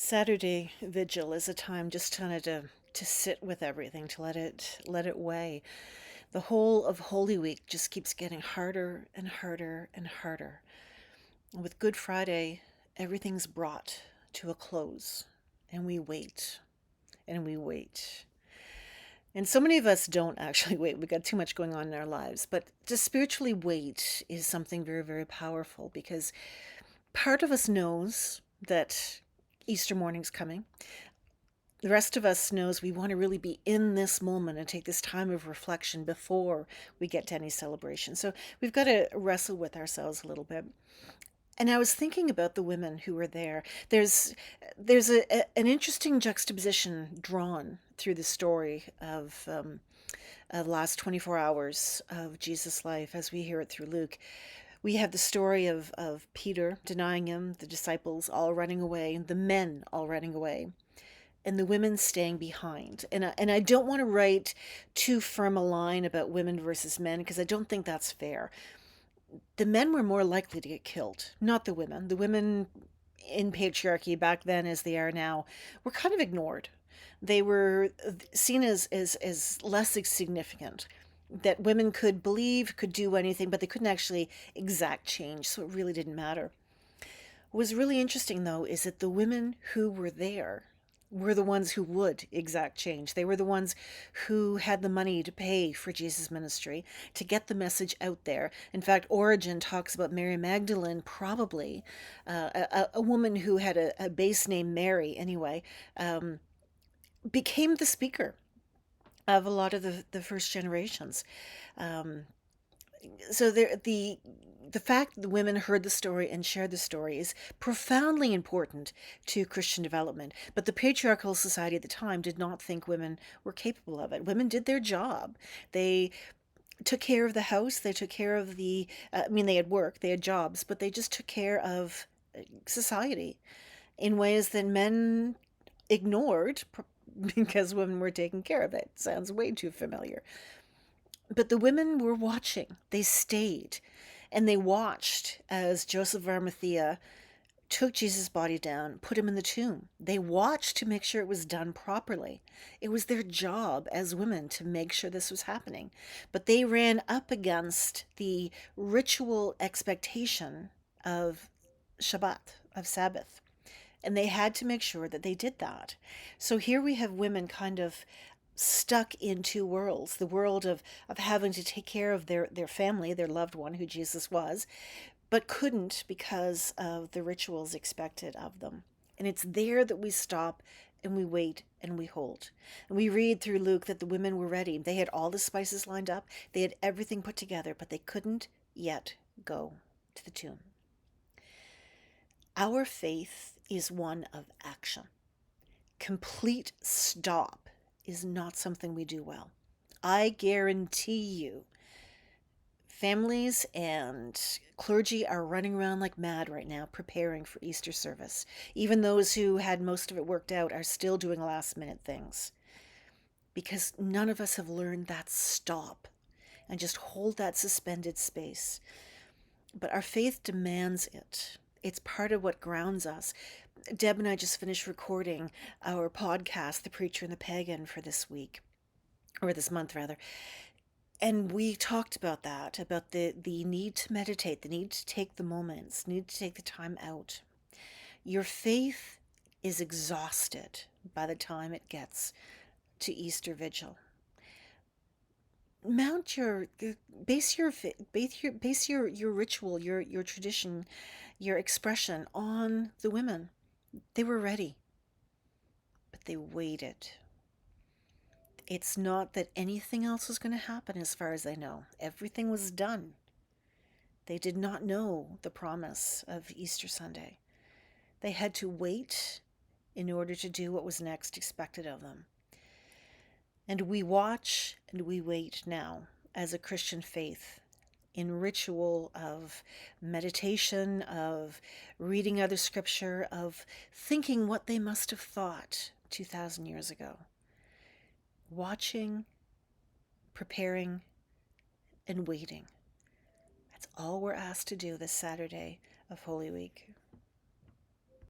Saturday Vigil is a time just kind of to sit with everything, to let it weigh. The whole of Holy Week just keeps getting harder and harder and harder. With Good Friday, everything's brought to a close, and we wait and we wait. And so many of us don't actually wait. We've got too much going on in our lives. But to spiritually wait is something very, very powerful because part of us knows that Easter morning's coming. The rest of us knows we want to really be in this moment and take this time of reflection before we get to any celebration. So we've got to wrestle with ourselves a little bit. And I was thinking about the women who were there. There's an interesting juxtaposition drawn through the story of the last 24 hours of Jesus' life as we hear it through Luke. We have the story of Peter denying him, the disciples all running away, the men all running away, and the women staying behind. And I don't want to write too firm a line about women versus men because I don't think that's fair. The men were more likely to get killed, not the women. The women in patriarchy back then, as they are now, were kind of ignored. They were seen as less significant. That women could believe, could do anything, but they couldn't actually exact change, so it really didn't matter. What was really interesting, though, is that the women who were there were the ones who would exact change. They were the ones who had the money to pay for Jesus' ministry, to get the message out there. In fact, Origen talks about Mary Magdalene, probably a woman who had a base name Mary anyway, became the speaker of a lot of the first generations. Um, so the fact that the women heard the story and shared the story is profoundly important to Christian development. But the patriarchal society at the time did not think women were capable of it. Women did their job. They took care of the house. They took care of I mean, they had work, they had jobs, but they just took care of society in ways that men ignored because women were taking care of it. Sounds way too familiar. But the women were watching. They stayed. And they watched as Joseph of Arimathea took Jesus' body down, put him in the tomb. They watched to make sure it was done properly. It was their job as women to make sure this was happening. But they ran up against the ritual expectation of Shabbat, of Sabbath. And they had to make sure that they did that. So here we have women kind of stuck in two worlds, the world of having to take care of their family, their loved one, who Jesus was, but couldn't because of the rituals expected of them. And it's there that we stop and we wait and we hold. And we read through Luke that the women were ready. They had all the spices lined up, they had everything put together, but they couldn't yet go to the tomb. Our faith is one of action. Complete stop is not something we do well. I guarantee you, families and clergy are running around like mad right now preparing for Easter service. Even those who had most of it worked out are still doing last minute things because none of us have learned that stop and just hold that suspended space. But our faith demands it. It's part of what grounds us. Deb and I just finished recording our podcast, The Preacher and the Pagan, for this week, or this month rather. And we talked about that, about the need to meditate, the need to take the moments, need to take the time out. Your faith is exhausted by the time it gets to Easter Vigil. Mount your base your base your ritual, your tradition, your expression on the women. They were ready, but they waited. It's not that anything else was going to happen as far as they know. Everything was done. They did not know the promise of Easter Sunday. They had to wait in order to do what was next expected of them. And we watch and we wait now as a Christian faith in ritual of meditation, of reading other scripture, of thinking what they must have thought 2,000 years ago. Watching, preparing, and waiting. That's all we're asked to do this Saturday of Holy Week.